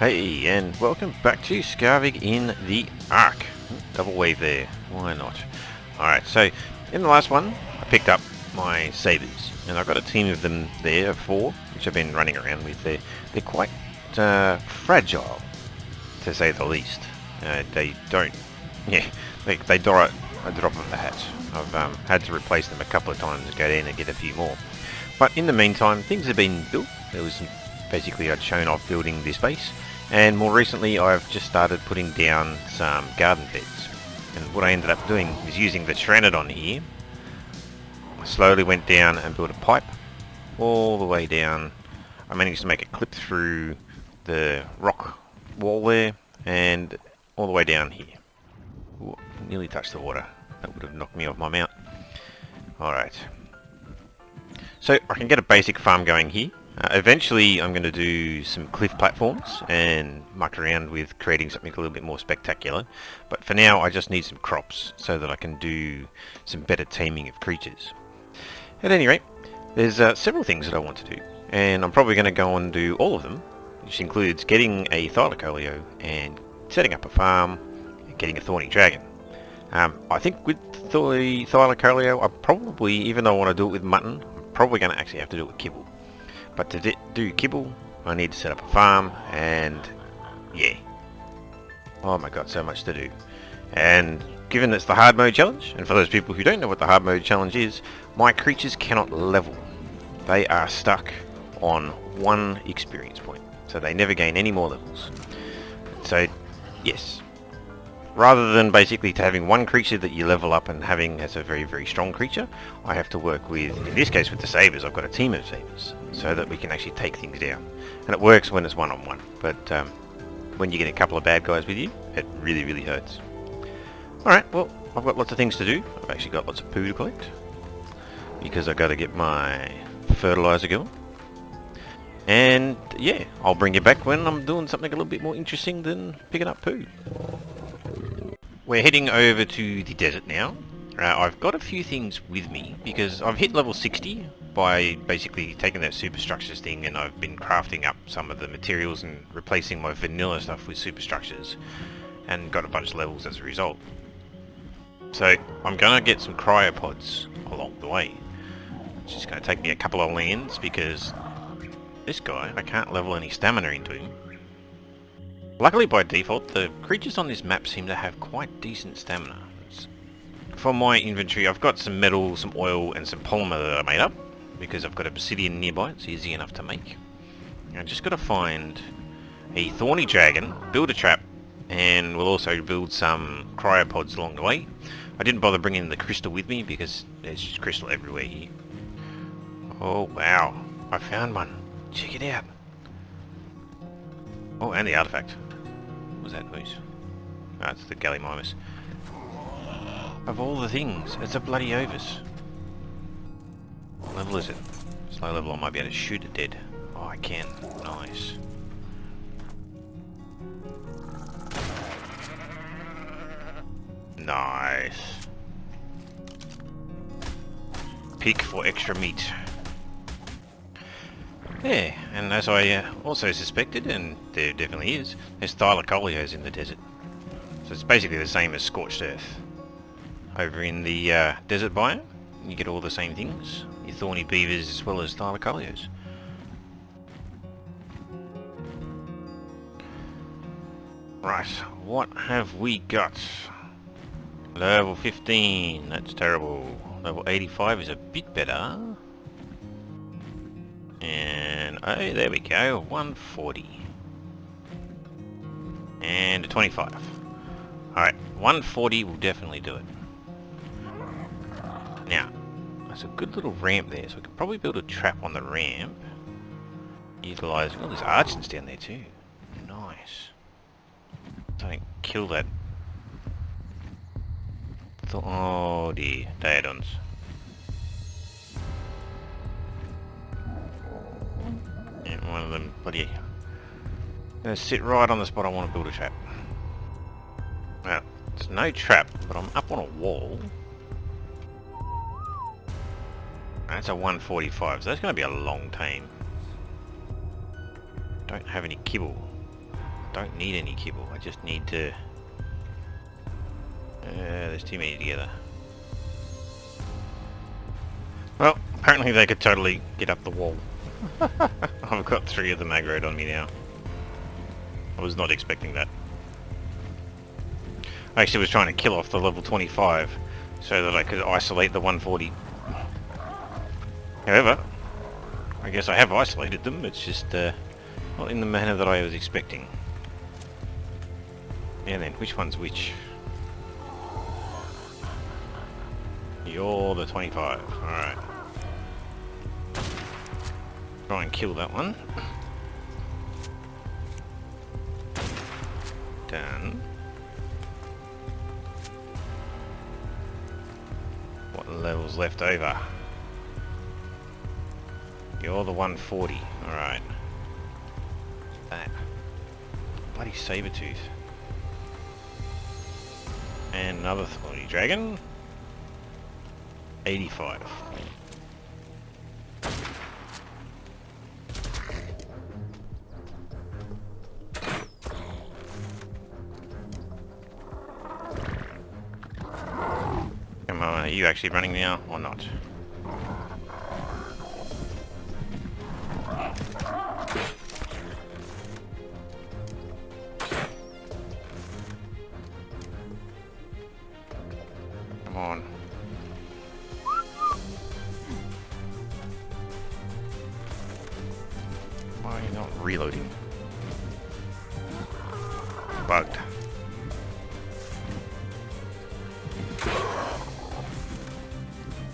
Hey, and welcome back to Scarvig in the Ark. Double wave there, why not? Alright, so in the last one, I picked up my sabers, and I've got a team of them there, of 4, which I've been running around with. They're quite fragile, to say the least. They don't, they drop a drop of the hat. I've had to replace them a couple of times to go in and get a few more. But in the meantime, things have been built. There was basically I'd shown off building this base, and more recently I've just started putting down some garden beds. And what I ended up doing is using the Pteranodon here. I slowly went down and built a pipe all the way down. I managed to make it clip through the rock wall there and all the way down here. Ooh, nearly touched the water. That would have knocked me off my mount. Alright. So I can get a basic farm going here. Eventually I'm going to do some cliff platforms and muck around with creating something a little bit more spectacular. But for now I just need some crops so that I can do some better taming of creatures. At any rate, there's several things that I want to do. And I'm probably going to go and do all of them, which includes getting a Thylacoleo and setting up a farm and getting a thorny dragon. I think with the Thylacoleo I probably, even though I want to do it with mutton, I'm probably going to actually have to do it with kibble. But to do kibble, I need to set up a farm, and yeah. Oh my god, so much to do. And given it's the hard mode challenge, and for those people who don't know what the hard mode challenge is, my creatures cannot level. They are stuck on 1 experience point, so they never gain any more levels. So, yes. Rather than basically having 1 creature that you level up and having as a very, very strong creature, I have to work with, in this case with the sabers, I've got a team of sabers, so that we can actually take things down. And it works when it's one-on-one, but when you get a couple of bad guys with you, it really, really hurts. Alright, well, I've got lots of things to do. I've actually got lots of poo to collect, because I've got to get my fertilizer going. And yeah, I'll bring you back when I'm doing something a little bit more interesting than picking up poo. We're heading over to the desert now. I've got a few things with me because I've hit level 60 by basically taking that superstructures thing, and I've been crafting up some of the materials and replacing my vanilla stuff with superstructures and got a bunch of levels as a result. So I'm going to get some cryopods along the way. It's just going to take me a couple of lands because this guy, I can't level any stamina into him. Luckily by default, the creatures on this map seem to have quite decent stamina. For my inventory, I've got some metal, some oil, and some polymer that I made up, because I've got obsidian nearby. It's easy enough to make. I've just got to find a thorny dragon, build a trap, and we'll also build some cryopods along the way. I didn't bother bringing the crystal with me because there's just crystal everywhere here. Oh wow, I found one. Check it out. Oh, and the artifact. What was that noise? Ah, it's the Gallimimus. Of all the things, it's a bloody Ovis. What level is it? It's low level, I might be able to shoot it dead. Oh, I can. Nice. Nice. Pick for extra meat. Yeah, and as I also suspected, and there definitely is, there's Thylacoleos in the desert. So it's basically the same as Scorched Earth. Over in the desert biome, you get all the same things. Your thorny beavers as well as Thylacoleos. Right, what have we got? Level 15, that's terrible. Level 85 is a bit better. And, oh, there we go, 140. And a 25. Alright, 140 will definitely do it. Now, there's a good little ramp there, so we could probably build a trap on the ramp. Utilising, oh, there's Argents down there too. Nice. Don't kill that. Oh dear, Daedons. Yeah, one of them, bloody. Gonna sit right on the spot I want to build a trap. Well, there's no trap, but I'm up on a wall. That's a 145, so that's going to be a long time. Don't have any kibble. don't need any kibble. I just need to... there's too many together. Well, apparently they could totally get up the wall. I've got 3 of them aggroed on me now. I was not expecting that. I actually was trying to kill off the level 25 so that I could isolate the 140. However, I guess I have isolated them, it's just not in the manner that I was expecting. And then, which one's which? You're the 25, alright. Try and kill that one. Done. What level's left over? You're the 140, alright. That. Bloody Sabertooth. And another thorny dragon. 85. Come on, are you actually running now or not? Come on. Why are you not reloading? Bugged.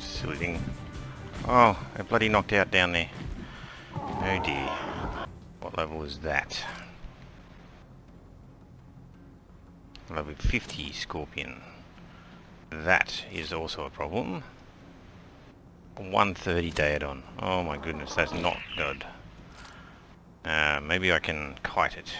Silly thing. Oh, I bloody knocked out down there. Oh dear. What level is that? Level 50 Scorpion. That is also a problem. 130 Daedon. Oh my goodness, that's not good. Maybe I can kite it.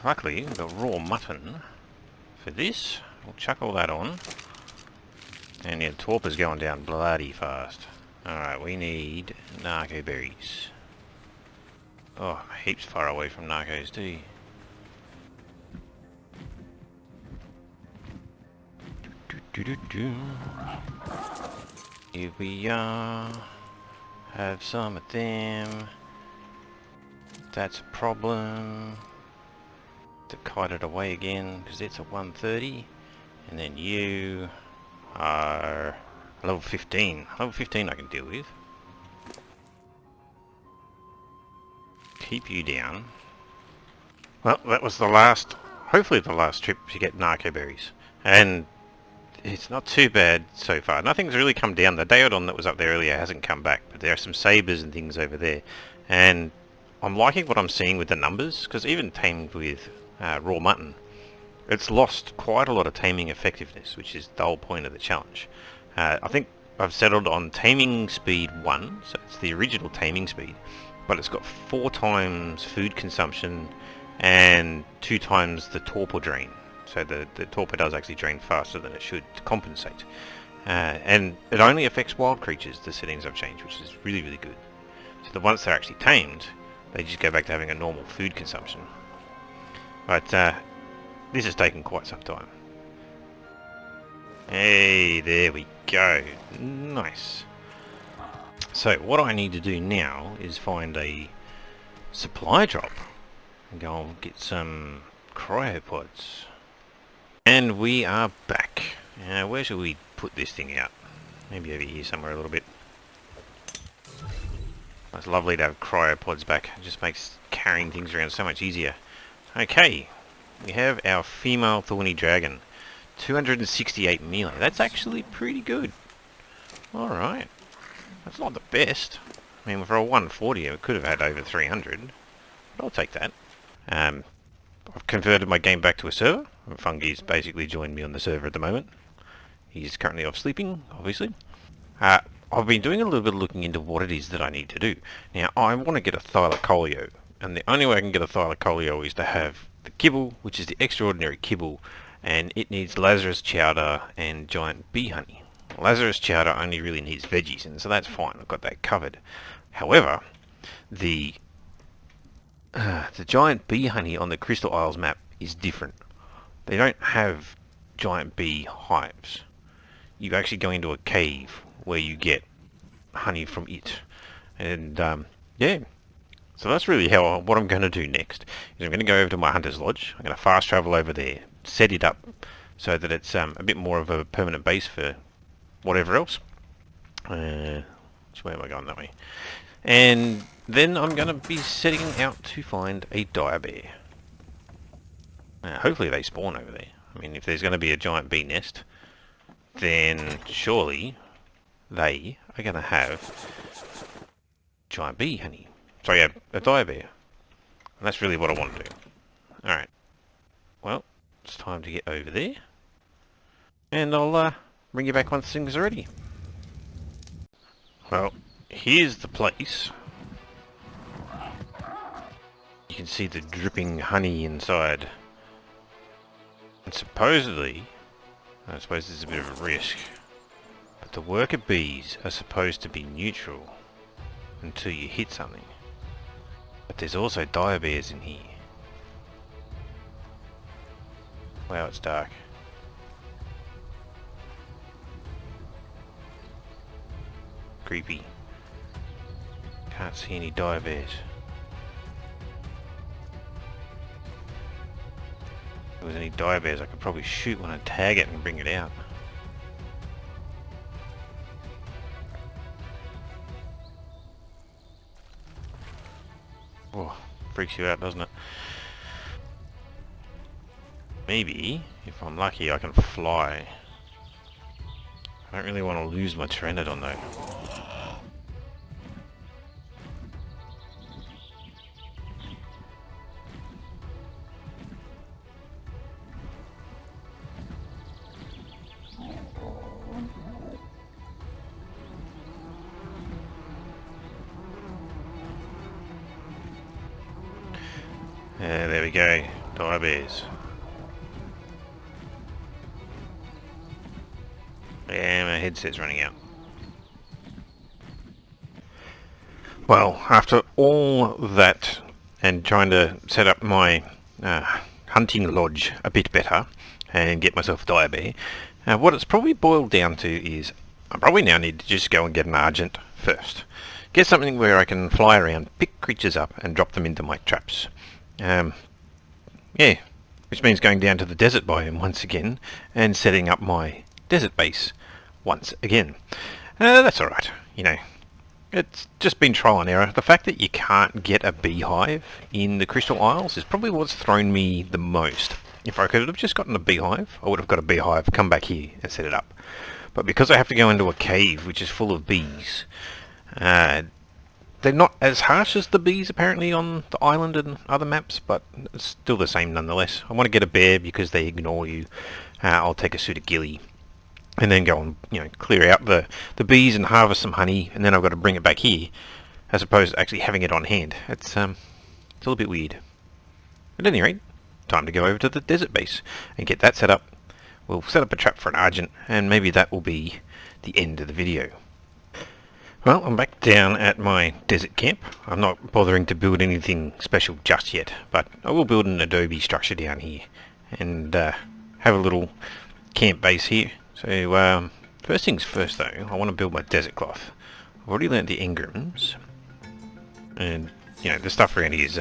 Luckily, we've got raw mutton for this. We'll chuck all that on. And yeah, the torpor's going down bloody fast. Alright, we need narco berries. Oh, heaps far away from narcos too. Here we are. Have some of them. That's a problem. To kite it away again because it's a 130. And then you are level 15. Level 15 I can deal with. Keep you down. Well, that was the last, hopefully the last trip to get narco berries. And it's not too bad so far. Nothing's really come down. The Daedon that was up there earlier hasn't come back, but there are some sabers and things over there. And I'm liking what I'm seeing with the numbers, because even tamed with raw mutton, it's lost quite a lot of taming effectiveness, which is the whole point of the challenge. I think I've settled on taming speed 1, so it's the original taming speed, but it's got 4 times food consumption and 2 times the torpor drain. So the torpor does actually drain faster than it should to compensate. And it only affects wild creatures, the settings I've changed, which is really, really good. So that once they're actually tamed, they just go back to having a normal food consumption. But this has taken quite some time. Hey, there we go. Nice. So what I need to do now is find a supply drop and go and get some cryopods. And we are back. Where should we put this thing out? Maybe over here somewhere a little bit. It's lovely to have cryopods back. It just makes carrying things around so much easier. Okay, we have our female thorny dragon. 268 melee. That's actually pretty good. Alright. That's not the best. I mean, for a 140, it could have had over 300. But I'll take that. I've converted my game back to a server. Fungi's basically joined me on the server at the moment. He's currently off sleeping, obviously. I've been doing a little bit of looking into what it is that I need to do. Now, I want to get a Thylacoleo, and the only way I can get a Thylacoleo is to have the kibble, which is the extraordinary kibble, and it needs Lazarus chowder and giant bee honey. Lazarus chowder only really needs veggies, and so that's fine. I've got that covered. However, the giant bee honey on the Crystal Isles map is different. They don't have giant bee hives. You actually go into a cave where you get honey from it, and yeah. So that's really what I'm going to do next. Is I'm going to go over to my hunter's lodge. I'm going to fast travel over there, set it up so that it's a bit more of a permanent base for whatever else. Which way am I going? That way. And then I'm going to be setting out to find a dire bear. Hopefully they spawn over there. I mean, if there's going to be a giant bee nest, then surely they are going to have giant bee honey. So yeah, a dire bear. And that's really what I want to do. Alright. Well, it's time to get over there. And I'll bring you back once things are ready. Well, here's the place. You can see the dripping honey inside. And supposedly, I suppose there's a bit of a risk, but the worker bees are supposed to be neutral until you hit something. But there's also dire bears in here. Wow, it's dark. Creepy. Can't see any dire bears. If there was any dire bears, I could probably shoot one and tag it and bring it out. Oh, freaks you out, doesn't it? Maybe, if I'm lucky, I can fly. I don't really want to lose my Pteranodon though. There we go, dire bears. Yeah, my headset's running out. Well, after all that and trying to set up my hunting lodge a bit better and get myself a dire bear, what it's probably boiled down to is I probably now need to just go and get an Argent first. Get something where I can fly around, pick creatures up and drop them into my traps. Yeah, which means going down to the desert biome once again and setting up my desert base once again. That's alright, you know. It's just been trial and error. The fact that you can't get a beehive in the Crystal Isles is probably what's thrown me the most. If I could have just gotten a beehive, I would have got a beehive, come back here and set it up. But because I have to go into a cave which is full of bees, they're not as harsh as the bees apparently on the island and other maps, but it's still the same nonetheless. I want to get a bear because they ignore you. I'll take a suit of ghillie and then go and, you know, clear out the bees and harvest some honey, and then I've got to bring it back here as opposed to actually having it on hand. It's a little bit weird. At any rate, time to go over to the desert base and get that set up. We'll set up a trap for an Argent, and maybe that will be the end of the video. Well, I'm back down at my desert camp. I'm not bothering to build anything special just yet, but I will build an adobe structure down here and have a little camp base here. So first things first though, I want to build my desert cloth. I've already learnt the engrams, and you know, the stuff around here is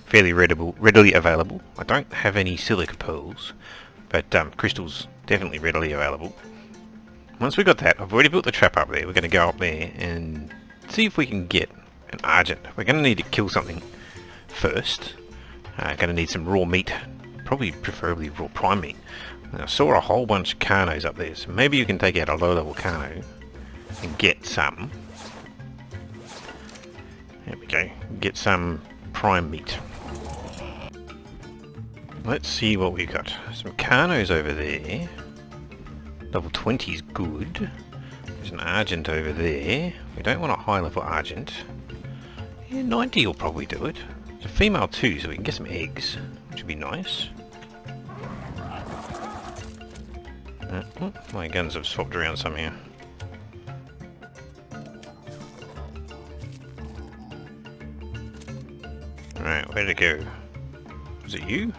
fairly readily available. I don't have any silica pearls, but crystals definitely readily available. Once we've got that, I've already built the trap up there. We're going to go up there and see if we can get an Argent. We're going to need to kill something first. Going to need some raw meat, probably preferably raw prime meat. And I saw a whole bunch of Carnos up there, so maybe you can take out a low-level Carno and get some. There we go. Get some prime meat. Let's see what we've got. Some Carnos over there. Level 20 is good. There's an Argent over there. We don't want a high level Argent. Yeah, 90 will probably do it. It's a female too, so we can get some eggs, which would be nice. My guns have swapped around somehow. Alright, where'd it go? Was it you?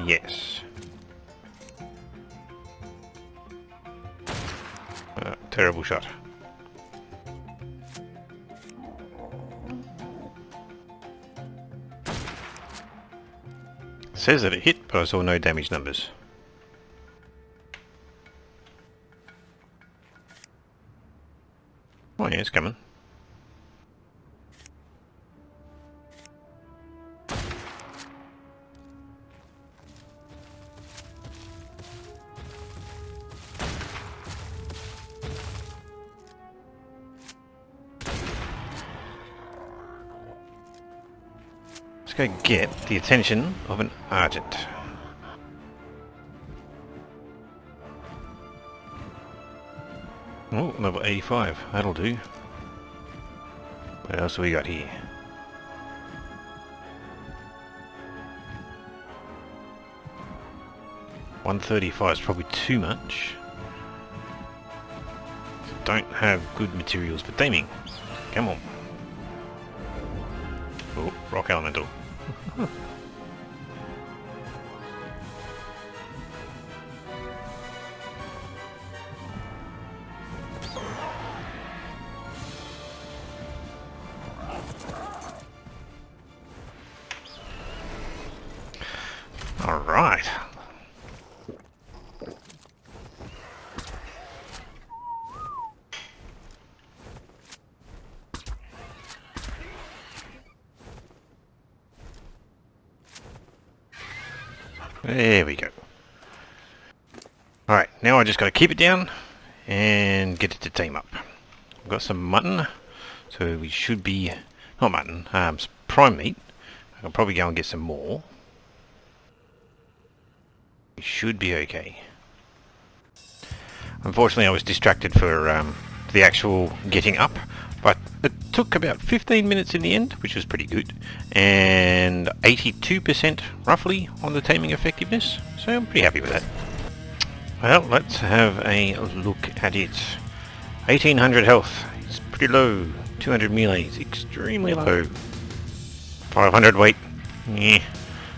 Yes. Terrible shot. It says that it hit, but I saw no damage numbers. Oh yeah, it's coming. Let's go get the attention of an Argent. Oh, level 85. That'll do. What else have we got here? $135 is probably too much. Don't have good materials for taming. Come on. Oh, rock elemental. All right. There we go. Alright, now I just got to keep it down and get it to tame up. I've got some mutton, so we should be... not mutton, prime meat. I'll probably go and get some more. We should be okay. Unfortunately I was distracted for the actual getting up, but it took about 15 minutes in the end, which was pretty good, and 82% roughly on the taming effectiveness, so I'm pretty happy with that. Well, let's have a look at it. 1800 health, it's pretty low. 200 melee is extremely low. 500 weight, yeah,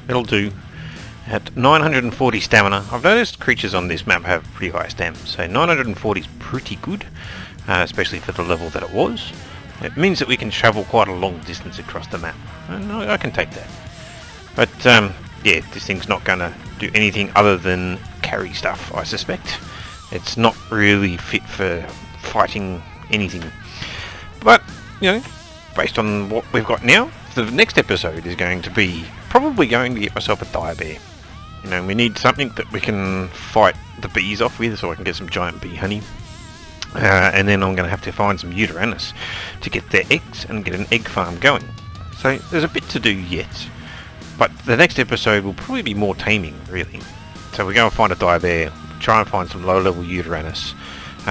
it'll do. At 940 stamina, I've noticed creatures on this map have pretty high stamina, so 940 is pretty good, especially for the level that it was. It means that we can travel quite a long distance across the map, and I can take that. But yeah, this thing's not going to do anything other than carry stuff, I suspect. It's not really fit for fighting anything. But, you know, based on what we've got now, the next episode is going to be probably going to get myself a dire bear. You know, we need something that we can fight the bees off with, so I can get some giant bee honey. And then I'm going to have to find some Ugonna to get their eggs and get an egg farm going. So there's a bit to do yet. But the next episode will probably be more taming, really. So we're going to find a dire bear, try and find some low-level Ugonna,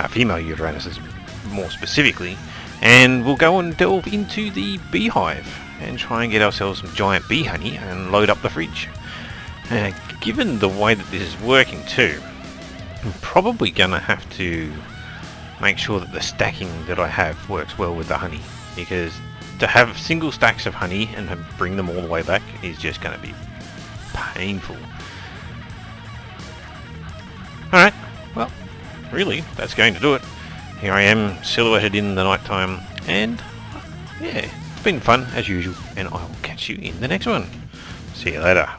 female Ugonna more specifically, and we'll go and delve into the beehive and try and get ourselves some giant bee honey and load up the fridge. Given the way that this is working too, I'm probably going to have to make sure that the stacking that I have works well with the honey, because to have single stacks of honey and bring them all the way back is just going to be painful. Alright, well, really, that's going to do it. Here I am, silhouetted in the night time, and yeah, it's been fun as usual, and I will catch you in the next one. See you later.